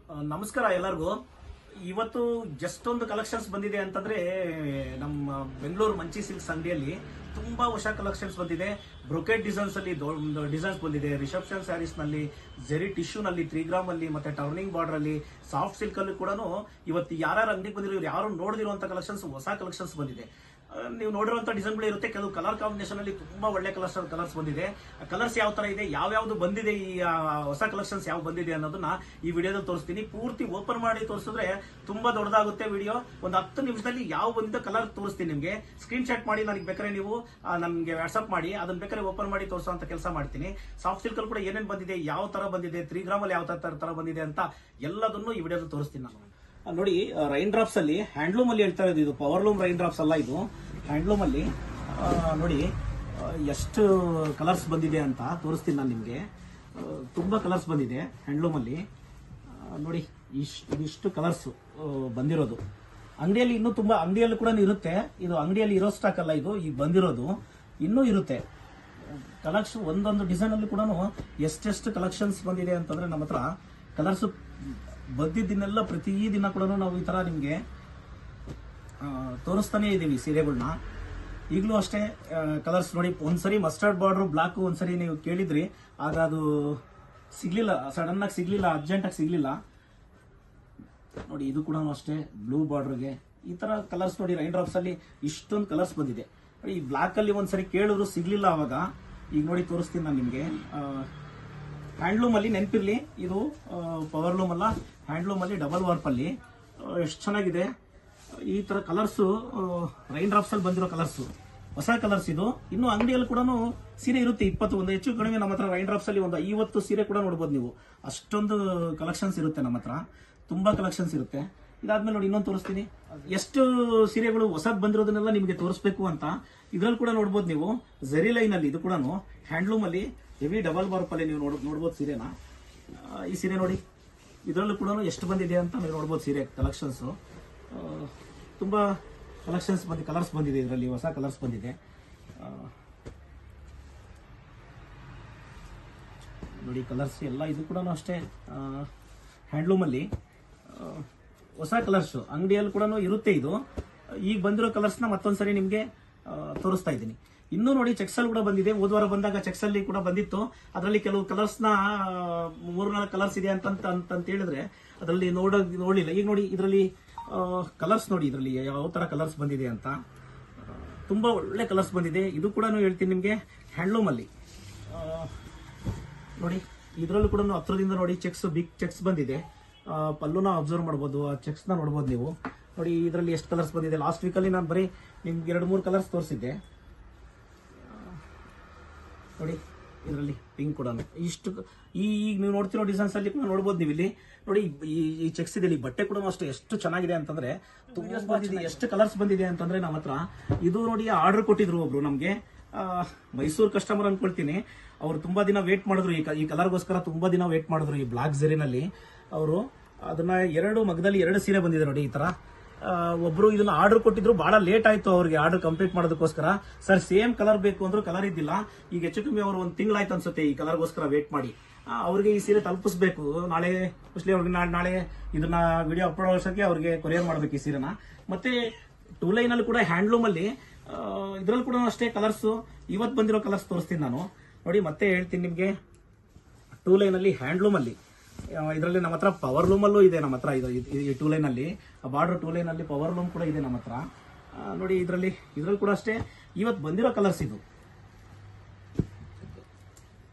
ನಮಸ್ಕಾರ ಎಲ್ಲರಿಗೂ. ಇವತ್ತು ಜಸ್ಟ್ ಒಂದು ಕಲೆಕ್ಷನ್ಸ್ ಬಂದಿದೆ ಅಂತಂದ್ರೆ ನಮ್ಮ ಬೆಂಗಳೂರು ಮಂಚಿ ಸಿಲ್ಕ್ಸ್ ಅಂಗಡಿಯಲ್ಲಿ ತುಂಬಾ ಹೊಸ ಕಲೆಕ್ಷನ್ಸ್ ಬಂದಿದೆ. ಬ್ರೊಕೆಟ್ ಡಿಸೈನ್ಸ್ ಅಲ್ಲಿ ಡಿಸೈನ್ಸ್ ಬಂದಿದೆ. ರಿಸೆಪ್ಷನ್ ಸ್ಯಾರೀಸ್ ನಲ್ಲಿ, ಜೆರಿ ಟಿಶ್ಯೂ ನಲ್ಲಿ, 3 ಗ್ರಾಮ್ ಅಲ್ಲಿ, ಮತ್ತೆ ಟರ್ನಿಂಗ್ ಬಾರ್ಡರ್ ಅಲ್ಲಿ, ಸಾಫ್ಟ್ ಸಿಲ್ಕ್ ಅಲ್ಲಿ ಕೂಡ ಇವತ್ತು ಯಾರ್ಯಾರು ಅಂಗಡಿಗೆ ಬಂದಿರೋ ಯಾರು ನೋಡಿದಿರುವಂತ ಕಲೆಕ್ಷನ್ಸ್, ಹೊಸ ಕಲೆಕ್ಷನ್ಸ್ ಬಂದಿದೆ. ನೀವು ನೋಡಿರುವಂತ ಡಿಸೈನ್ಗಳು ಇರುತ್ತೆ. ಕೆಲವು ಕಲರ್ ಕಾಂಬಿನೇಷನ್ ಅಲ್ಲಿ ತುಂಬಾ ಒಳ್ಳೆ ಕಲರ್ಸ್ ಬಂದಿದೆ. ಕಲರ್ಸ್ ಯಾವ ತರ ಇದೆ, ಯಾವ್ಯಾವ್ದು ಬಂದಿದೆ, ಈ ಹೊಸ ಕಲೆಕ್ಷನ್ಸ್ ಯಾವ ಬಂದಿದೆ ಅನ್ನೋದನ್ನ ಈ ವಿಡಿಯೋದಲ್ಲಿ ತೋರಿಸ್ತೀನಿ. ಪೂರ್ತಿ ಓಪನ್ ಮಾಡಿ ತೋರಿಸಿದ್ರೆ ತುಂಬಾ ದೊಡ್ಡದಾಗುತ್ತೆ ವಿಡಿಯೋ. ಒಂದು 10 ನಿಮಿಷದಲ್ಲಿ ಯಾವ ಬಂದಿದ್ದ ಕಲರ್ ತೋರಿಸ್ತೀನಿ ನಿಮಗೆ. ಸ್ಕ್ರೀನ್ ಶಾಟ್ ಮಾಡಿ ನನಗೆ ಬೇಕಾದ್ರೆ ನೀವು ನನಗೆ ವಾಟ್ಸ್ಆಪ್ ಮಾಡಿ, ಅದನ್ನ ಬೇಕಾದ್ರೆ ಓಪನ್ ಮಾಡಿ ತೋರಿಸುವಂತ ಕೆಲಸ ಮಾಡ್ತೀನಿ. ಸಾಫ್ಟ್ ಸಿಲ್ಕ್ ಅಲ್ಲಿ ಕೂಡ ಏನೇನು ಬಂದಿದೆ, ಯಾವ ತರ ಬಂದಿದೆ, 3 ಗ್ರಾಮ್ ಅಲ್ಲಿ ಯಾವ ತರ ಬಂದಿದೆ ಅಂತ ಎಲ್ಲದನ್ನು ಈ ವಿಡಿಯೋದಲ್ಲಿ ತೋರಿಸ್ತೀನಿ ನಾನು. ನೋಡಿ, ರೈನ್ ಡ್ರಾಪ್ಸ್ ಅಲ್ಲಿ ಹ್ಯಾಂಡ್ಲೂಮ್ ಅಲ್ಲಿ ಹೇಳ್ತಾ ಇರೋದು. ಇದು ಪವರ್ಲೂಮ್ ರೈನ್ ಡ್ರಾಪ್ಸ್ ಅಲ್ಲ, ಇದು ಹ್ಯಾಂಡ್ಲೂಮ್ ಅಲ್ಲಿ. ನೋಡಿ ಎಷ್ಟು ಕಲರ್ಸ್ ಬಂದಿದೆ ಅಂತ ತೋರಿಸ್ತೀನಿ ನಾನು ನಿಮಗೆ. ತುಂಬಾ ಕಲರ್ಸ್ ಬಂದಿದೆ ಹ್ಯಾಂಡ್ಲೂಮ್ ಅಲ್ಲಿ. ನೋಡಿ ಇಷ್ಟು ಕಲರ್ಸ್ ಬಂದಿರೋದು. ಅಂಗಡಿಯಲ್ಲಿ ಇನ್ನೂ ತುಂಬಾ, ಅಂಗಡಿಯಲ್ಲಿ ಕೂಡ ಇರುತ್ತೆ. ಇದು ಅಂಗಡಿಯಲ್ಲಿ ಇರೋ ಸ್ಟಾಕ್ ಅಲ್ಲ, ಇದು ಈಗ ಬಂದಿರೋದು ಇನ್ನೂ ಇರುತ್ತೆ. ಕಲೆಕ್ಷನ್ ಒಂದೊಂದು ಡಿಸೈನ್ ಅಲ್ಲಿ ಕೂಡ ಎಷ್ಟೆಷ್ಟು ಕಲೆಕ್ಷನ್ಸ್ ಬಂದಿದೆ ಅಂತಂದ್ರೆ ನಮ್ಮ ಹತ್ರ ಕಲರ್ಸ್ ಬಂದಿದ್ದನ್ನೆಲ್ಲ ಪ್ರತಿ ದಿನ ಕೂಡ ನಾವು ಈ ತರ ನಿಮಗೆ ತೋರಿಸ್ತಾನೆ ಇದೀವಿ ಸೀರೆಗಳನ್ನ. ಈಗಲೂ ಅಷ್ಟೇ ಕಲರ್ಸ್ ನೋಡಿ. ಒಂದ್ಸರಿ ಮಸ್ಟರ್ಡ್ ಬಾರ್ಡರ್ ಬ್ಲಾಕ್ ಒಂದ್ಸರಿ ನೀವು ಕೇಳಿದ್ರಿ, ಆಗ ಅದು ಸಿಗ್ಲಿಲ್ಲ, ಸಡನ್ ಆಗಿ ಸಿಗ್ಲಿಲ್ಲ, ಅರ್ಜೆಂಟ್ ಆಗಿ ಸಿಗ್ಲಿಲ್ಲ. ನೋಡಿ ಇದು ಕೂಡ ಅಷ್ಟೇ, ಬ್ಲೂ ಬಾರ್ಡರ್ಗೆ ಈ ತರ ಕಲರ್ಸ್ ನೋಡಿ. ರೈನ್ ಡ್ರಾಪ್ಸ್ ಅಲ್ಲಿ ಇಷ್ಟೊಂದು ಕಲರ್ಸ್ ಬಂದಿದೆ. ಈ ಬ್ಲಾಕ್ ಅಲ್ಲಿ ಒಂದ್ಸರಿ ಕೇಳಿದ್ರು ಸಿಗ್ಲಿಲ್ಲ ಅವಾಗ. ಈಗ ನೋಡಿ ತೋರಿಸ್ತೀನಿ ನಾನು ನಿಮ್ಗೆ. ಹ್ಯಾಂಡ್ಲೂಮ್ ಅಲ್ಲಿ ನೆನಪಿರ್ಲಿ, ಇದು ಪವರ್ಲೂಮ್ ಅಲ್ಲ, ಹ್ಯಾಂಡ್ಲೂಮ್ ಅಲ್ಲಿ ಡಬಲ್ ವಾರ್ಪ್ ಅಲ್ಲಿ. ಎಷ್ಟು ಚೆನ್ನಾಗಿದೆ ಈ ತರ ಕಲರ್ಸ್. ರೈನ್ ಡ್ರಾಪ್ಸ್ ಅಲ್ಲಿ ಬಂದಿರೋ ಕಲರ್ಸ್, ಹೊಸ ಕಲರ್ಸ್ ಇದು. ಇನ್ನು ಅಂಗಡಿಯಲ್ಲಿ ಕೂಡ ಸೀರೆ ಇರುತ್ತೆ 21, ಹೆಚ್ಚು ಕಡಿಮೆ ನಮ್ಮ ಹತ್ರ ರೈನ್ ಡ್ರಾಪ್ಸ್ ಅಲ್ಲಿ ಒಂದು 50 ಸೀರೆ ಕೂಡ ನೋಡಬಹುದು ನೀವು. ಅಷ್ಟೊಂದು ಕಲೆಕ್ಷನ್ಸ್ ಇರುತ್ತೆ ನಮ್ಮ ಹತ್ರ, ತುಂಬಾ ಕಲೆಕ್ಷನ್ಸ್ ಇರುತ್ತೆ. ಇದಾದ್ಮೇಲೆ ನೋಡಿ ಇನ್ನೊಂದು ತೋರಿಸ್ತೀನಿ. ಎಷ್ಟು ಸೀರೆಗಳು ಹೊಸದ್ ಬಂದಿರೋದನ್ನೆಲ್ಲ ನಿಮಗೆ ತೋರಿಸ್ಬೇಕು ಅಂತ ಇದ್ರಲ್ಲಿ ಕೂಡ ನೋಡ್ಬೋದು ನೀವು. ಜೆರಿ ಲೈನ್ ಅಲ್ಲಿ ಇದು ಕೂಡ ಹ್ಯಾಂಡ್ಲೂಮ್ ಅಲ್ಲಿ ಹೆವಿ ಡಬಲ್ ಬಾರ್ಪ್ ಅಲ್ಲಿ ನೀವು ನೋಡ್ಬೋದು ಸೀರೆನ. ಈ ಸೀರೆ ನೋಡಿ, ಇದರಲ್ಲೂ ಕೂಡ ಎಷ್ಟು ಬಂದಿದೆ ಅಂತ ನೀವು ನೋಡ್ಬೋದು ಸೀರೆ ಕಲೆಕ್ಷನ್ಸ್. ತುಂಬಾ ಕಲೆಕ್ಷನ್ಸ್ ಕಲರ್ಸ್ ಬಂದಿದೆ ಇದರಲ್ಲಿ, ಹೊಸ ಕಲರ್ಸ್ ಬಂದಿದೆ. ನೋಡಿ ಕಲರ್ಸ್ ಎಲ್ಲ ಇದು ಕೂಡ ಅಷ್ಟೇ ಹ್ಯಾಂಡ್ಲೂಮ್ ಅಲ್ಲಿ ಹೊಸ ಕಲರ್ಸ್. ಅಂಗಡಿಯಲ್ಲಿ ಕೂಡ ಇರುತ್ತೆ ಇದು. ಈಗ ಬಂದಿರೋ ಕಲರ್ಸ್ನ ಮತ್ತೊಂದ್ಸರಿ ನಿಮ್ಗೆ ತೋರಿಸ್ತಾ ಇದ್ದೀನಿ. ಇನ್ನೂ ನೋಡಿ ಚೆಕ್ಸ್ ಅಲ್ಲಿ ಕೂಡ ಬಂದಿದೆ. ಹೋದ್ವಾರ ಬಂದಾಗ ಚೆಕ್ಸ್ ಅಲ್ಲಿ ಕೂಡ ಬಂದಿತ್ತು. ಅದರಲ್ಲಿ ಕೆಲವು ಕಲರ್ಸ್ ನ 3-4 ಕಲರ್ಸ್ ಇದೆ ಅಂತ ಹೇಳಿದ್ರೆ ಅದರಲ್ಲಿ ನೋಡಲಿಲ್ಲ. ಈಗ ನೋಡಿ ಇದರಲ್ಲಿ ಕಲರ್ಸ್ ನೋಡಿ, ಇದರಲ್ಲಿ ಯಾವ ತರ ಕಲರ್ಸ್ ಬಂದಿದೆ ಅಂತ. ತುಂಬಾ ಒಳ್ಳೆ ಕಲರ್ಸ್ ಬಂದಿದೆ. ಇದು ಕೂಡ ಹೇಳ್ತೀನಿ ನಿಮ್ಗೆ, ಹ್ಯಾಂಡ್ಲೂಮ್ ಅಲ್ಲಿ ನೋಡಿ. ಇದರಲ್ಲೂ ಕೂಡ ಹತ್ರದಿಂದ ನೋಡಿ ಚೆಕ್ಸ್, ಬಿಗ್ ಚೆಕ್ಸ್ ಬಂದಿದೆ. ಪಲ್ಲುನ ಅಬ್ಸರ್ವ್ ಮಾಡ್ಬೋದು, ಆ ಚೆಕ್ಸ್ ನ ನೋಡ್ಬೋದು ನೀವು. ನೋಡಿ ಇದರಲ್ಲಿ ಎಷ್ಟು ಕಲರ್ಸ್ ಬಂದಿದೆ. ಲಾಸ್ಟ್ ವೀಕ್ ಅಲ್ಲಿ ನಾನು ಬರೀ ನಿಮ್ಗೆ 2-3 ಕಲರ್ಸ್ ತೋರಿಸಿದ್ದೆ. ನೋಡಿ ಇದರಲ್ಲಿ ಪಿಂಕ್ ಕೂಡ ಇಷ್ಟು. ಈಗ ನೀವು ನೋಡ್ತಿರೋ ಡಿಸೈನ್ಸ್ ಅಲ್ಲಿ ಕೂಡ ನೋಡ್ಬೋದು ನೀವು. ಇಲ್ಲಿ ನೋಡಿ ಈ ಚೆಕ್ಸ್ ಇದೆ. ಈ ಬಟ್ಟೆ ಕೂಡ ಅಷ್ಟು ಎಷ್ಟು ಚೆನ್ನಾಗಿದೆ ಅಂತಂದ್ರೆ ತುಂಬಾ ಬಂದಿದೆ. ಎಷ್ಟು ಕಲರ್ಸ್ ಬಂದಿದೆ ಅಂತಂದ್ರೆ ನಮ್ಮ ಹತ್ರ. ಇದು ನೋಡಿ ಆರ್ಡರ್ ಕೊಟ್ಟಿದ್ರು ಒಬ್ರು ನಮ್ಗೆ, ಮೈಸೂರು ಕಸ್ಟಮರ್ ಅನ್ಕೊಳ್ತೀನಿ. ಅವ್ರು ತುಂಬಾ ದಿನ ವೇಟ್ ಮಾಡಿದ್ರು ಈ ಕಲರ್ಗೋಸ್ಕರ. ತುಂಬಾ ದಿನ ವೇಟ್ ಮಾಡಿದ್ರು ಈ ಬ್ಲಾಕ್ ಜೆರಿನಲ್ಲಿ. ಅವರು ಅದನ್ನ 2 ಮಗದಲ್ಲಿ 2 ಸೀರೆ ಬಂದಿದೆ ನೋಡಿ ಈ ತರ. ಒಬ್ರು ಇದನ್ನ ಆರ್ಡರ್ ಕೊಟ್ಟಿದ್ರು, ಬಹಳ ಲೇಟ್ ಆಯ್ತು ಅವ್ರಿಗೆ ಆರ್ಡರ್ ಕಂಪ್ಲೀಟ್ ಮಾಡೋದಕ್ಕೋಸ್ಕರ. ಸರ್ ಸೇಮ್ ಕಲರ್ ಬೇಕು ಅಂದ್ರು, ಕಲರ್ ಇದ್ದಿಲ್ಲ. ಈಗ ಹೆಚ್ಚು ಕಮ್ಮಿ ಅವರು 1 ತಿಂಗಳಾಯ್ತು ಅನ್ಸುತ್ತೆ ಈ ಕಲರ್ಗೋಸ್ಕರ ವೇಟ್ ಮಾಡಿ. ಅವ್ರಿಗೆ ಈ ಸೀರೆ ತಲುಪಿಸ್ಬೇಕು. ನಾಳೆ ಮೋಸ್ಟ್ಲಿ ಅವ್ರಿಗೆ ನಾಳೆ ಇದನ್ನ ವಿಡಿಯೋ ಅಪ್ಲೋಡ್ ವರ್ಷಕ್ಕೆ ಅವ್ರಿಗೆ ಕೊರಿಯರ್ ಮಾಡ್ಬೇಕು ಈ ಸೀರೆನ. ಮತ್ತೆ 2 ಲೈನ್ ಅಲ್ಲಿ ಕೂಡ ಹ್ಯಾಂಡ್ಲೂಮ್ ಅಲ್ಲಿ ಇದ್ರಲ್ಲಿ ಕೂಡ ಅಷ್ಟೇ ಕಲರ್ಸ್. ಇವತ್ತು ಬಂದಿರೋ ಕಲರ್ಸ್ ತೋರಿಸ್ತೀನಿ ನಾನು. ನೋಡಿ ಮತ್ತೆ ಹೇಳ್ತೀನಿ ನಿಮ್ಗೆ. 2 ಲೈನ್ ಅಲ್ಲಿ ಹ್ಯಾಂಡ್ಲೂಮ್ ಅಲ್ಲಿ ಇದರಲ್ಲಿ ನಮ್ಮ ಹತ್ರ ಪವರ್ ಲೂಮ್ ಅಲ್ಲೂ ಇದೆ ನಮ್ಮ ಹತ್ರ. ಈ 2 ಲೈನ್ ಅಲ್ಲಿ ಬಾರ್ಡರ್ 2 ಲೈನ್ ಅಲ್ಲಿ ಪವರ್ ಲೂಮ್ ಕೂಡ ಇದೆ ನಮ್ಮ ಹತ್ರ. ನೋಡಿ ಇದರಲ್ಲಿ ಕೂಡ ಅಷ್ಟೇ ಇವತ್ತು ಬಂದಿರೋ ಕಲರ್ಸ್ ಇದು.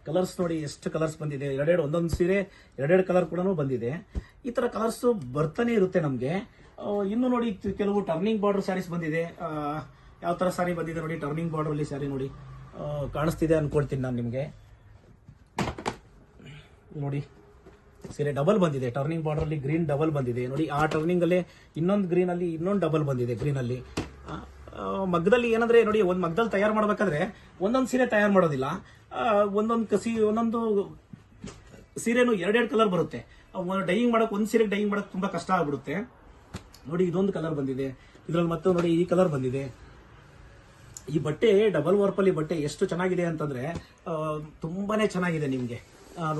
ಕಲರ್ಸ್ ನೋಡಿ ಎಷ್ಟು ಕಲರ್ಸ್ ಬಂದಿದೆ. ಒಂದೊಂದು ಸೀರೆ 2 ಕಲರ್ ಕೂಡ ಬಂದಿದೆ. ಈ ತರ ಕಲರ್ಸ್ ಬರ್ತಾನೆ ಇರುತ್ತೆ ನಮ್ಗೆ. ಇನ್ನು ನೋಡಿ ಕೆಲವು ಟರ್ನಿಂಗ್ ಬಾರ್ಡರ್ ಸ್ಯಾರೀಸ್ ಬಂದಿದೆ. ಯಾವ ತರ ಸ್ಯಾರಿ ಬಂದಿದೆ ನೋಡಿ. ಟರ್ನಿಂಗ್ ಬಾರ್ಡರ್ ಅಲ್ಲಿ ಸ್ಯಾರಿ ನೋಡಿ ಕಾಣಿಸ್ತಿದೆ ಅನ್ಕೊಳ್ತೀನಿ ನಾನು ನಿಮ್ಗೆ. ನೋಡಿ ಸೀರೆ ಡಬಲ್ ಬಂದಿದೆ. ಟರ್ನಿಂಗ್ ಬಾರ್ಡರ್ ಅಲ್ಲಿ ಗ್ರೀನ್ ಡಬಲ್ ಬಂದಿದೆ ನೋಡಿ. ಆ ಟರ್ನಿಂಗ್ ಅಲ್ಲಿ ಇನ್ನೊಂದು ಗ್ರೀನ್ ಅಲ್ಲಿ ಇನ್ನೊಂದು ಡಬಲ್ ಬಂದಿದೆ ಗ್ರೀನ್ ಅಲ್ಲಿ. ಮಗ್ಗದಲ್ಲಿ ಏನಂದ್ರೆ ನೋಡಿ, ಒಂದ್ ಮಗ್ಗದಲ್ಲಿ ತಯಾರು ಮಾಡ್ಬೇಕಾದ್ರೆ ಒಂದೊಂದು ಸೀರೆ ತಯಾರು ಮಾಡೋದಿಲ್ಲ. ಒಂದೊಂದು ಸೀರೆನು 2 ಕಲರ್ ಬರುತ್ತೆ. ಡೈಯಿಂಗ್ ಮಾಡಕ್, ಒಂದ್ ಸೀರೆ ಡೈಯಿಂಗ್ ಮಾಡಕ್ ತುಂಬಾ ಕಷ್ಟ ಆಗ್ಬಿಡುತ್ತೆ. ನೋಡಿ ಇದೊಂದು ಕಲರ್ ಬಂದಿದೆ. ಇದ್ರಲ್ಲಿ ಮತ್ತೆ ನೋಡಿ ಈ ಕಲರ್ ಬಂದಿದೆ. ಈ ಬಟ್ಟೆ ಡಬಲ್ ವಾರ್ಪ್ ಅಲ್ಲಿ ಬಟ್ಟೆ ಎಷ್ಟು ಚೆನ್ನಾಗಿದೆ ಅಂತಂದ್ರೆ ತುಂಬಾನೇ ಚೆನ್ನಾಗಿದೆ. ನಿಮ್ಗೆ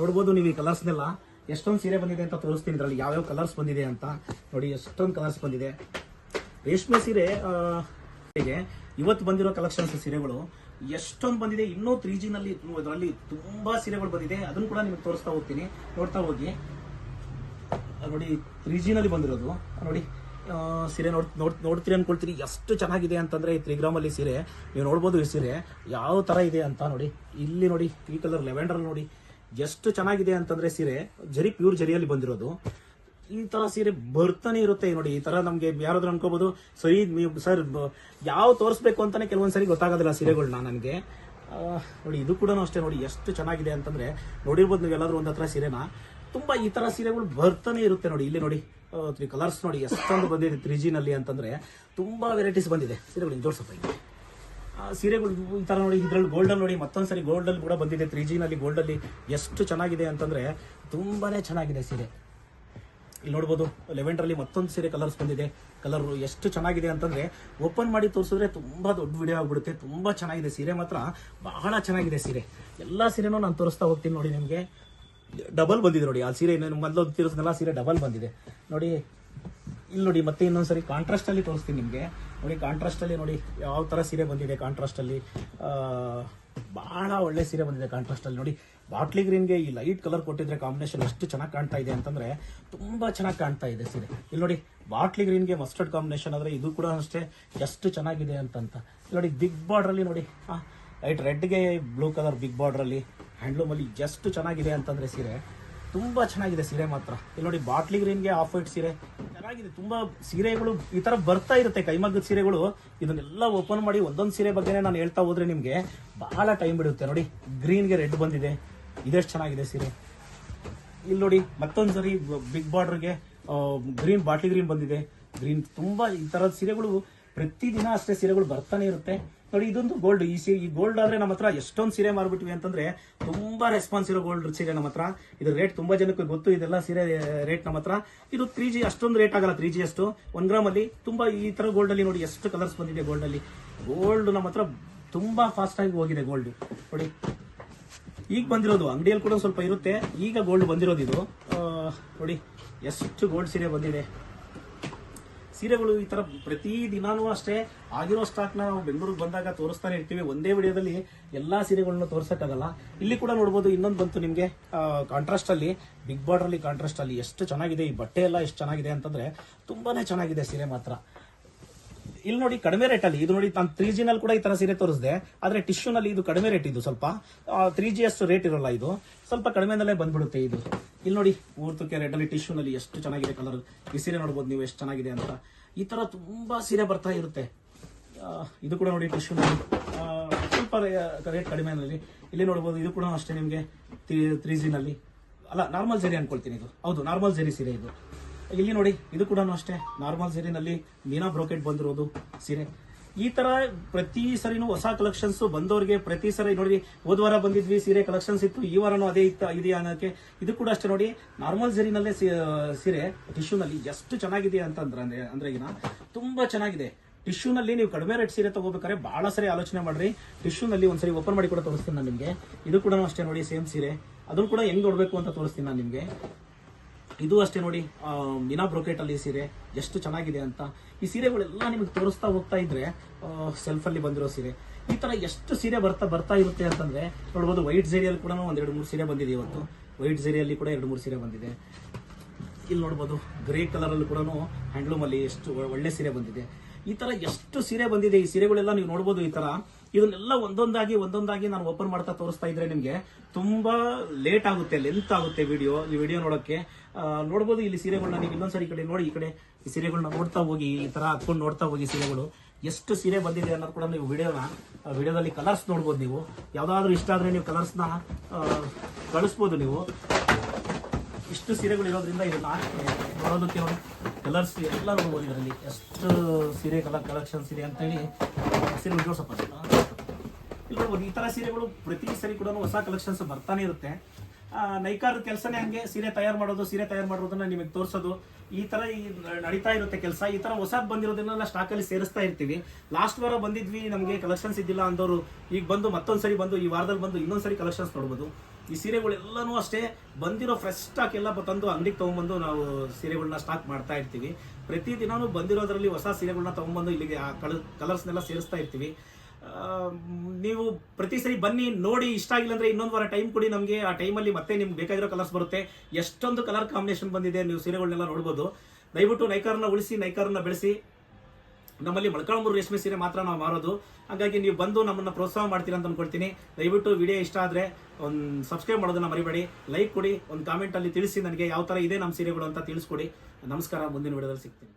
ನೋಡ್ಬೋದು ನೀವು ಈ ಕಲರ್ಸ್ನೆಲ್ಲ ಎಷ್ಟೊಂದು ಸೀರೆ ಬಂದಿದೆ ಅಂತ ತೋರಿಸ್ತೀನಿ. ಇದರಲ್ಲಿ ಯಾವ್ಯಾವ ಕಲರ್ಸ್ ಬಂದಿದೆ ಅಂತ ನೋಡಿ. ಎಷ್ಟೊಂದು ಕಲರ್ಸ್ ಬಂದಿದೆ. ರೇಷ್ಮೆ ಸೀರೆ ಇವತ್ತು ಬಂದಿರೋ ಕಲೆಕ್ಷನ್ಸ್ ಸೀರೆಗಳು ಎಷ್ಟೊಂದು ಬಂದಿದೆ. ಇನ್ನೂ 3G ನಲ್ಲಿ ಅದರಲ್ಲಿ ತುಂಬಾ ಸೀರೆಗಳು ಬಂದಿದೆ. ಅದನ್ನು ಕೂಡ ನಿಮಗೆ ತೋರಿಸ್ತಾ ಹೋಗ್ತೀನಿ, ನೋಡ್ತಾ ಹೋಗಿ. ನೋಡಿ 3G ನಲ್ಲಿ ಬಂದಿರೋದು ನೋಡಿ. ಸೀರೆ ನೋಡ್ತೀರಿ ಅನ್ಕೊಳ್ತೀರಿ ಎಷ್ಟು ಚೆನ್ನಾಗಿದೆ ಅಂತಂದ್ರೆ, ಈ 3 ಗ್ರಾಮಲ್ಲಿ ಸೀರೆ ನೀವು ನೋಡ್ಬೋದು. ಈ ಸೀರೆ ಯಾವ ತರ ಇದೆ ಅಂತ ನೋಡಿ. ಇಲ್ಲಿ ನೋಡಿ, ಈ ಕಲರ್ ಲೆವೆಂಡರ್ ನೋಡಿ ಎಷ್ಟು ಚೆನ್ನಾಗಿದೆ ಅಂತಂದ್ರೆ ಸೀರೆ ಜರಿ, ಪ್ಯೂರ್ ಜರಿಯಲ್ಲಿ ಬಂದಿರೋದು. ಈ ತರ ಸೀರೆ ಬರ್ತಾನೆ ಇರುತ್ತೆ ನೋಡಿ. ಈ ತರ ನಮ್ಗೆ ಯಾರಾದ್ರೂ ಅನ್ಕೋಬಹುದು, ಸರಿ ಸರ್ ಯಾವ ತೋರಿಸ್ಬೇಕು ಅಂತಾನೆ ಕೆಲವೊಂದ್ಸರಿ ಗೊತ್ತಾಗೋದಿಲ್ಲ ಸೀರೆಗಳನ್ನ ನನಗೆ. ನೋಡಿ ಇದು ಕೂಡ ಅಷ್ಟೇ ನೋಡಿ, ಎಷ್ಟು ಚೆನ್ನಾಗಿದೆ ಅಂತಂದ್ರೆ ನೋಡಿರ್ಬೋದು ನೀವು ಎಲ್ಲಾದ್ರೂ ಒಂದ್ ಹತ್ರ ಸೀರೆನ. ತುಂಬಾ ಈ ತರ ಸೀರೆಗಳು ಬರ್ತಾನೆ ಇರುತ್ತೆ ನೋಡಿ. ಇಲ್ಲಿ ನೋಡಿ 3 ಕಲರ್ಸ್ ನೋಡಿ ಎಷ್ಟೊಂದು ಬಂದಿದೆ 3G ನಲ್ಲಿ ಅಂತಂದ್ರೆ. ತುಂಬಾ ವೆರೈಟೀಸ್ ಬಂದಿದೆ ಸೀರೆಗಳು. ಜೋಡ್ಸಪ್ಪ ಸೀರೆಗಳು ಈ ತರ ನೋಡಿ. ಇದ್ರಲ್ಲಿ ಗೋಲ್ಡನ್ ನೋಡಿ, ಮತ್ತೊಂದ್ಸರಿ ಗೋಲ್ಡಲ್ಲಿ ಕೂಡ ಬಂದಿದೆ 3G ನಲ್ಲಿ. ಗೋಲ್ಡಲ್ಲಿ ಎಷ್ಟು ಚೆನ್ನಾಗಿದೆ ಅಂತಂದ್ರೆ ತುಂಬಾನೇ ಚೆನ್ನಾಗಿದೆ ಸೀರೆ. ಇಲ್ಲಿ ನೋಡ್ಬೋದು ಲೆವೆಂಡರ್ ಅಲ್ಲಿ ಮತ್ತೊಂದು ಸೀರೆ ಕಲರ್ಸ್ ಬಂದಿದೆ. ಕಲರ್ ಎಷ್ಟು ಚೆನ್ನಾಗಿದೆ ಅಂತಂದ್ರೆ ಓಪನ್ ಮಾಡಿ ತೋರಿಸಿದ್ರೆ ತುಂಬಾ ದೊಡ್ಡ ವಿಡಿಯೋ ಆಗ್ಬಿಡುತ್ತೆ. ತುಂಬಾ ಚೆನ್ನಾಗಿದೆ ಸೀರೆ, ಮಾತ್ರ ಬಹಳ ಚೆನ್ನಾಗಿದೆ ಸೀರೆ. ಎಲ್ಲಾ ಸೀರೆನೂ ನಾನು ತೋರಿಸ್ತಾ ಹೋಗ್ತೀನಿ ನೋಡಿ. ನಿಮಗೆ ಡಬಲ್ ಬಂದಿದೆ ನೋಡಿ. ಆ ಸೀರೆ ಮೊದಲು ತಿರ್ಸಿದ್ನಲ್ಲ, ಸೀರೆ ಡಬಲ್ ಬಂದಿದೆ ನೋಡಿ. ಇಲ್ಲಿ ನೋಡಿ ಮತ್ತೆ ಇನ್ನೊಂದ್ಸರಿ ಕಾಂಟ್ರಾಸ್ಟ್ ಅಲ್ಲಿ ತೋರಿಸ್ತೀನಿ ನಿಮಗೆ ನೋಡಿ. ಕಾಂಟ್ರಾಸ್ಟ್ ಅಲ್ಲಿ ನೋಡಿ ಯಾವ ತರ ಸೀರೆ ಬಂದಿದೆ. ಕಾಂಟ್ರಾಸ್ಟ್ ಅಲ್ಲಿ ಬಹಳ ಒಳ್ಳೆ ಸೀರೆ ಬಂದಿದೆ. ಕಾಂಟ್ರಾಸ್ಟ್ ಅಲ್ಲಿ ನೋಡಿ, ಬಾಟ್ಲಿ ಗ್ರೀನ್ಗೆ ಈ ಲೈಟ್ ಕಲರ್ ಕೊಟ್ಟಿದ್ರೆ ಕಾಂಬಿನೇಷನ್ ಎಷ್ಟು ಚೆನ್ನಾಗಿ ಕಾಣ್ತಾ ಇದೆ ಅಂತಂದ್ರೆ ತುಂಬಾ ಚೆನ್ನಾಗಿ ಕಾಣ್ತಾ ಇದೆ ಸೀರೆ. ಇಲ್ಲಿ ನೋಡಿ, ಬಾಟ್ಲಿ ಗ್ರೀನ್ಗೆ ಮಸ್ಟರ್ಡ್ ಕಾಂಬಿನೇಷನ್ ಆದ್ರೆ ಇದು ಕೂಡ ಅಷ್ಟೇ ಎಷ್ಟು ಚೆನ್ನಾಗಿದೆ ಅಂತ. ಇಲ್ಲಿ ನೋಡಿ ಬಿಗ್ ಬಾರ್ಡರ್ ಅಲ್ಲಿ ನೋಡಿ, ಲೈಟ್ ರೆಡ್ಗೆ ಬ್ಲೂ ಕಲರ್ ಬಿಗ್ ಬಾರ್ಡರ್ ಅಲ್ಲಿ ಹ್ಯಾಂಡ್ಲೂಮ್ ಅಲ್ಲಿ ಎಷ್ಟು ಚೆನ್ನಾಗಿದೆ ಅಂತಂದ್ರೆ ಸೀರೆ ತುಂಬಾ ಚೆನ್ನಾಗಿದೆ ಸೀರೆ ಮಾತ್ರ. ಇಲ್ಲಿ ನೋಡಿ ಬಾಟ್ಲಿ ಗ್ರೀನ್ಗೆ ಆಫ್ ವೈಟ್ ಸೀರೆ ಚೆನ್ನಾಗಿದೆ. ತುಂಬಾ ಸೀರೆಗಳು ಈ ತರ ಬರ್ತಾ ಇರುತ್ತೆ, ಕೈಮಗ್ಗದ ಸೀರೆಗಳು. ಇದನ್ನೆಲ್ಲ ಓಪನ್ ಮಾಡಿ ಒಂದೊಂದು ಸೀರೆ ಬಗ್ಗೆನೇ ನಾನು ಹೇಳ್ತಾ ಹೋದ್ರೆ ನಿಮ್ಗೆ ಬಹಳ ಟೈಮ್ ಬಿಡುತ್ತೆ. ನೋಡಿ ಗ್ರೀನ್ಗೆ ರೆಡ್ ಬಂದಿದೆ, ಇದೆಷ್ಟು ಚೆನ್ನಾಗಿದೆ ಸೀರೆ. ಇಲ್ಲಿ ನೋಡಿ ಮತ್ತೊಂದ್ಸರಿ ಬಿಗ್ ಬಾರ್ಡರ್ಗೆ ಗ್ರೀನ್, ಬಾಟ್ಲಿ ಗ್ರೀನ್ ಬಂದಿದೆ. ಗ್ರೀನ್ ತುಂಬಾ ಈ ತರದ ಸೀರೆಗಳು ಪ್ರತಿದಿನ ಅಷ್ಟೇ ಸೀರೆಗಳು ಬರ್ತಾನೆ ಇರುತ್ತೆ ನೋಡಿ. ಇದೊಂದು ಗೋಲ್ಡ್. ಈ ಗೋಲ್ಡ್ ಆದ್ರೆ ನಮ್ಮ ಹತ್ರ ಎಷ್ಟೊಂದು ಸೀರೆ ಮಾರ್ಬಿಟ್ವಿ ಅಂತಂದ್ರೆ ತುಂಬಾ ರೆಸ್ಪಾನ್ಸ್ ಇರೋ ಗೋಲ್ಡ್ ಸೀರೆ ನಮ್ಮ ಹತ್ರ. ಇದ್ರ ರೇಟ್ ತುಂಬಾ ಜನಕ್ಕೆ ಗೊತ್ತು. ಇದೆಲ್ಲ ಸೀರೆ ರೇಟ್ ನಮ್ಮ ಹತ್ರ. ಇದು 3G ಅಷ್ಟೊಂದು ರೇಟ್ ಆಗಲ್ಲ. 3G ಅಷ್ಟು 1 ಗ್ರಾಮ್ ಅಲ್ಲಿ ತುಂಬಾ ಈ ತರ ಗೋಲ್ಡ್ ಅಲ್ಲಿ ನೋಡಿ ಎಷ್ಟು ಕಲರ್ಸ್ ಬಂದಿದೆ. ಗೋಲ್ಡ್ ಅಲ್ಲಿ ಗೋಲ್ಡ್ ನಮ್ಮ ಹತ್ರ ತುಂಬಾ ಫಾಸ್ಟ್ ಆಗಿ ಹೋಗಿದೆ ಗೋಲ್ಡ್ ನೋಡಿ. ಈಗ ಬಂದಿರೋದು ಅಂಗಡಿಯಲ್ಲಿ ಕೂಡ ಸ್ವಲ್ಪ ಇರುತ್ತೆ. ಈಗ ಗೋಲ್ಡ್ ಬಂದಿರೋದು ಇದು ನೋಡಿ ಎಷ್ಟು ಗೋಲ್ಡ್ ಸೀರೆ ಬಂದಿದೆ. ಸೀರೆಗಳು ಈ ತರ ಪ್ರತಿ ದಿನಾನೂ ಅಷ್ಟೇ ಆಗಿರೋ ಸ್ಟಾಕ್ ನಾವು ಬೆಂಗಳೂರಿಗೆ ಬಂದಾಗ ತೋರಿಸ್ತಾನೆ ಇರ್ತೀವಿ. ಒಂದೇ ವಿಡಿಯೋದಲ್ಲಿ ಎಲ್ಲಾ ಸೀರೆಗಳನ್ನ ತೋರ್ಸಕ್ಕಾಗಲ್ಲ. ಇಲ್ಲಿ ಕೂಡ ನೋಡಬಹುದು, ಇನ್ನೊಂದು ಬಂತು ನಿಮ್ಗೆ ಕಾಂಟ್ರಾಸ್ಟ್ ಅಲ್ಲಿ, ಬಿಗ್ ಬಾರ್ಡರ್ ಅಲ್ಲಿ ಕಾಂಟ್ರಾಸ್ಟ್ ಅಲ್ಲಿ ಎಷ್ಟು ಚೆನ್ನಾಗಿದೆ. ಈ ಬಟ್ಟೆ ಎಲ್ಲ ಎಷ್ಟು ಚೆನ್ನಾಗಿದೆ ಅಂತಂದ್ರೆ ತುಂಬಾನೇ ಚೆನ್ನಾಗಿದೆ ಸೀರೆ ಮಾತ್ರ. ಇಲ್ಲಿ ನೋಡಿ ಕಡಿಮೆ ರೇಟ್ ಅಲ್ಲಿ ಇದು ನೋಡಿ. ನಾನು 3G ನಲ್ಲಿ ಕೂಡ ಈ ತರ ಸೀರೆ ತೋರಿಸಿದೆ, ಆದ್ರೆ ಟಿಶ್ಯೂ ನಲ್ಲಿ ಇದು ಕಡಿಮೆ ರೇಟ್. ಇದು ಸ್ವಲ್ಪ 3G ಅಷ್ಟು ರೇಟ್ ಇರೋಲ್ಲ, ಇದು ಸ್ವಲ್ಪ ಕಡಿಮೆನಲ್ಲೇ ಬಂದ್ಬಿಡುತ್ತೆ ಇದು. ಇಲ್ಲಿ ನೋಡಿ ಊರ್ತಕ್ಕೆ ರೆಡ್ ಅಲ್ಲಿ ಟಿಶ್ಯೂ ನಲ್ಲಿ ಎಷ್ಟು ಚೆನ್ನಾಗಿದೆ ಕಲರ್. ಈ ಸೀರೆ ನೋಡ್ಬೋದು ನೀವು ಎಷ್ಟು ಚೆನ್ನಾಗಿದೆ ಅಂತ. ಈ ತರ ತುಂಬಾ ಸೀರೆ ಬರ್ತಾ ಇರುತ್ತೆ. ಇದು ಕೂಡ ನೋಡಿ ಟಿಶ್ಯೂ ನಲ್ಲಿ ಸ್ವಲ್ಪ ರೇಟ್ ಕಡಿಮೆನಲ್ಲಿ. ಇಲ್ಲಿ ನೋಡ್ಬೋದು ಇದು ಕೂಡ ಅಷ್ಟೇ ನಿಮ್ಗೆ 3G ನಲ್ಲಿ ಅಲ್ಲ, ನಾರ್ಮಲ್ ಸೀರೆ ಅನ್ಕೊಳ್ತೀನಿ ಇದು. ಹೌದು, ನಾರ್ಮಲ್ ಸೀರೆ ಸೀರೆ ಇದು. ಇಲ್ಲಿ ನೋಡಿ ಇದು ಕೂಡ ಅಷ್ಟೇ ನಾರ್ಮಲ್ ಸೀರೆನಲ್ಲಿ ಮೀನಾ ಬ್ರೋಕೆಟ್ ಬಂದಿರೋದು ಸೀರೆ. ಈ ತರ ಪ್ರತಿ ಸರಿನೂ ಹೊಸ ಕಲೆಕ್ಷನ್ಸ್ ಬಂದವರಿಗೆ ಪ್ರತಿ ಸರಿ ನೋಡಿ. ಹೋದ ವಾರ ಬಂದಿದ್ವಿ ಸೀರೆ ಕಲೆಕ್ಷನ್ಸ್ ಇತ್ತು, ಈ ವಾರನೂ ಅದೇ ಇದೆಯಾ ಅನ್ನೋಕೆ. ಇದು ಕೂಡ ಅಷ್ಟೇ ನೋಡಿ, ನಾರ್ಮಲ್ ಸೀರೆನಲ್ಲೇ ಸೀರೆ ಟಿಶ್ಯೂನಲ್ಲಿ ಎಷ್ಟು ಚೆನ್ನಾಗಿದೆ ಅಂದ್ರೆ ಈಗ ತುಂಬಾ ಚೆನ್ನಾಗಿದೆ. ಟಿಶ್ಯೂನಲ್ಲಿ ನೀವು ಕಡಿಮೆ ರೇಟ್ ಸೀರೆ ತಗೋಬೇಕಾದ್ರೆ ಬಹಳ ಸರಿ ಆಲೋಚನೆ ಮಾಡ್ರಿ. ಟಿಶ್ಯೂನಲ್ಲಿ ಒಂದ್ಸರಿ ಓಪನ್ ಮಾಡಿ ಕೂಡ ತೋರಿಸ್ತೀನಿ ನಾನು ನಿಮ್ಗೆ. ಇದು ಕೂಡ ಅಷ್ಟೇ ನೋಡಿ, ಸೇಮ್ ಸೀರೆ. ಅದನ್ನು ಕೂಡ ಹೆಂಗ್ ನೋಡ್ಬೇಕು ಅಂತ ತೋರಿಸ್ತೀನಿ ನಾನು ನಿಮ್ಗೆ. ಇದು ಅಷ್ಟೇ ನೋಡಿ, ಮೀನಾ ಬ್ರೋಕೆಟ್ ಅಲ್ಲಿ ಸೀರೆ ಎಷ್ಟು ಚೆನ್ನಾಗಿದೆ ಅಂತ. ಈ ಸೀರೆಗಳೆಲ್ಲ ನಿಮಗೆ ತೋರಿಸ್ತಾ ಹೋಗ್ತಾ ಇದ್ರೆ ಸೆಲ್ಫ್ ಅಲ್ಲಿ ಬಂದಿರೋ ಸೀರೆ ಈ ತರ ಎಷ್ಟು ಸೀರೆ ಬರ್ತಾ ಇರುತ್ತೆ ಅಂತಂದ್ರೆ ನೋಡ್ಬೋದು. ವೈಟ್ ಝರಿಯಲ್ಲಿ ಕೂಡ 1-2-3 ಸೀರೆ ಬಂದಿದೆ ಇವತ್ತು. ವೈಟ್ ಝರಿಯಲ್ಲಿ ಕೂಡ 2-3 ಸೀರೆ ಬಂದಿದೆ. ಇಲ್ಲಿ ನೋಡ್ಬೋದು ಗ್ರೇ ಕಲರ್ ಅಲ್ಲಿ ಕೂಡ ಹ್ಯಾಂಡ್ಲೂಮ್ ಅಲ್ಲಿ ಎಷ್ಟು ಒಳ್ಳೆ ಸೀರೆ ಬಂದಿದೆ. ಈ ತರ ಎಷ್ಟು ಸೀರೆ ಬಂದಿದೆ. ಈ ಸೀರೆಗಳೆಲ್ಲ ನೀವು ನೋಡ್ಬೋದು. ಈ ತರ ಇದನ್ನೆಲ್ಲ ಒಂದೊಂದಾಗಿ ನಾನು ಓಪನ್ ಮಾಡ್ತಾ ತೋರಿಸ್ತಾ ಇದ್ರೆ ನಿಮ್ಗೆ ತುಂಬಾ ಲೇಟ್ ಆಗುತ್ತೆ, ಲೆಂತ್ ಆಗುತ್ತೆ ಈ ವಿಡಿಯೋ ನೋಡಕ್ಕೆ. ನೋಡ್ಬೋದು ಇಲ್ಲಿ ಸೀರೆಗಳನ್ನ ನೀವು ಇನ್ನೊಂದ್ಸರಿ ಈ ಕಡೆ ನೋಡಿ. ಈ ಕಡೆ ಈ ಸೀರೆಗಳನ್ನ ನೋಡ್ತಾ ಹೋಗಿ, ಈ ತರ ಹಾಕೊಂಡು ನೋಡ್ತಾ ಹೋಗಿ. ಸೀರೆಗಳು ಎಷ್ಟು ಸೀರೆ ಬಂದಿದೆ ಅನ್ನೋದು ಕೂಡ ನೀವು ವಿಡಿಯೋದಲ್ಲಿ ಕಲರ್ಸ್ ನೋಡ್ಬೋದು. ನೀವು ಯಾವ್ದಾದ್ರು ಇಷ್ಟ ಆದ್ರೆ ನೀವು ಕಲರ್ಸ್ನ ಕಳಿಸ್ಬೋದು. ನೀವು ಇಷ್ಟು ಸೀರೆಗಳು ಇರೋದ್ರಿಂದ ಇದನ್ನ ನೋಡೋದಕ್ಕೆ ನೋಡಿ ಕಲರ್ಸ್ ಎಲ್ಲ ನೋಡ್ಬೋದು. ಇದರಲ್ಲಿ ಎಷ್ಟು ಸೀರೆ ಕಲೆಕ್ಷನ್ಸ್ ಇದೆ ಅಂತ ಹೇಳಿ ಸೀರೆ ಜೋಡ್ಸಪ್ಪ. ಇಲ್ಲಿ ನೋಡ್ಬೋದು ಈ ತರ ಸೀರೆಗಳು ಪ್ರತಿ ಸರಿ ಕೂಡ ಹೊಸ ಕಲೆಕ್ಷನ್ಸ್ ಬರ್ತಾನೆ ಇರುತ್ತೆ. ನೈಕಾರ್ ಕೆಲಸನೇ ಹಂಗೆ, ಸೀರೆ ತಯಾರು ಮಾಡೋದನ್ನ ನಿಮಗೆ ತೋರಿಸೋದು ಈ ತರ ನಡೀತಾ ಇರುತ್ತೆ ಕೆಲಸ. ಈ ತರ ಹೊಸದ್ ಬಂದಿರೋದನ್ನೆಲ್ಲ ಸ್ಟಾಕ್ ಅಲ್ಲಿ ಸೇರಿಸ್ತಾ ಇರ್ತೀವಿ. ಲಾಸ್ಟ್ ವಾರ ಬಂದಿದ್ವಿ, ನಮಗೆ ಕಲೆಕ್ಷನ್ಸ್ ಇದ್ದಿಲ್ಲ ಅಂದವರು ಈಗ ಬಂದು ಮತ್ತೊಂದ್ಸರಿ ಬಂದು ಈ ವಾರದಲ್ಲಿ ಬಂದು ಇನ್ನೊಂದ್ಸರಿ ಕಲೆಕ್ಷನ್ಸ್ ನೋಡ್ಬೋದು. ಈ ಸೀರೆಗಳೆಲ್ಲನೂ ಅಷ್ಟೇ ಬಂದಿರೋ ಫ್ರೆಶ್ ಸ್ಟಾಕ್ ಎಲ್ಲ ತಂದು ಅಂಗಡಿಗೆ ತೊಗೊಂಬಂದು ನಾವು ಸೀರೆಗಳನ್ನ ಸ್ಟಾಕ್ ಮಾಡ್ತಾ ಇರ್ತೀವಿ. ಪ್ರತಿದಿನವೂ ಬಂದಿರೋದ್ರಲ್ಲಿ ಹೊಸ ಸೀರೆಗಳನ್ನ ತೊಗೊಂಬಂದು ಇಲ್ಲಿಗೆ ಆ ಕಲರ್ಸ್ನೆಲ್ಲ ಸೇರಿಸ್ತಾ ಇರ್ತೀವಿ. ನೀವು ಪ್ರತಿ ಸರಿ ಬನ್ನಿ, ನೋಡಿ, ಇಷ್ಟ ಆಗಿಲ್ಲ ಅಂದರೆ ಇನ್ನೊಂದು ವಾರ ಟೈಮ್ ಕೊಡಿ ನಮಗೆ. ಆ ಟೈಮಲ್ಲಿ ಮತ್ತೆ ನಿಮ್ಗೆ ಬೇಕಾಗಿರೋ ಕಲರ್ಸ್ ಬರುತ್ತೆ. ಎಷ್ಟೊಂದು ಕಲರ್ ಕಾಂಬಿನೇಷನ್ ಬಂದಿದೆ, ನೀವು ಸೀರೆಗಳನ್ನೆಲ್ಲ ನೋಡ್ಬೋದು. ದಯವಿಟ್ಟು ನೈಕಾರನ್ನ ಉಳಿಸಿ, ನೈಕಾರನ್ನ ಬೆಳೆಸಿ. ನಮ್ಮಲ್ಲಿ ಮೊಳಕಾಲ್ಮೂರು ರೇಷ್ಮೆ ಸೀರೆ ಮಾತ್ರ ನಾವು ಮಾರೋದು. ಹಾಗಾಗಿ ನೀವು ಬಂದು ನಮ್ಮನ್ನು ಪ್ರೋತ್ಸಾಹ ಮಾಡ್ತೀರಾ ಅಂತ ಅನ್ಕೊಳ್ತೀನಿ. ದಯವಿಟ್ಟು ವಿಡಿಯೋ ಇಷ್ಟ ಆದರೆ ಒಂದು ಸಬ್ಸ್ಕ್ರೈಬ್ ಮಾಡೋದನ್ನ ಮರಿಬೇಡಿ, ಲೈಕ್ ಕೊಡಿ, ಒಂದು ಕಾಮೆಂಟಲ್ಲಿ ತಿಳಿಸಿ ನನಗೆ ಯಾವ ಥರ ಇದೆ ನಮ್ಮ ಸೀರೆಗಳು ಅಂತ ತಿಳಿಸ್ಕೊಡಿ. ನಮಸ್ಕಾರ, ಮುಂದಿನ ವಿಡಿಯೋದಲ್ಲಿ ಸಿಗ್ತೀನಿ.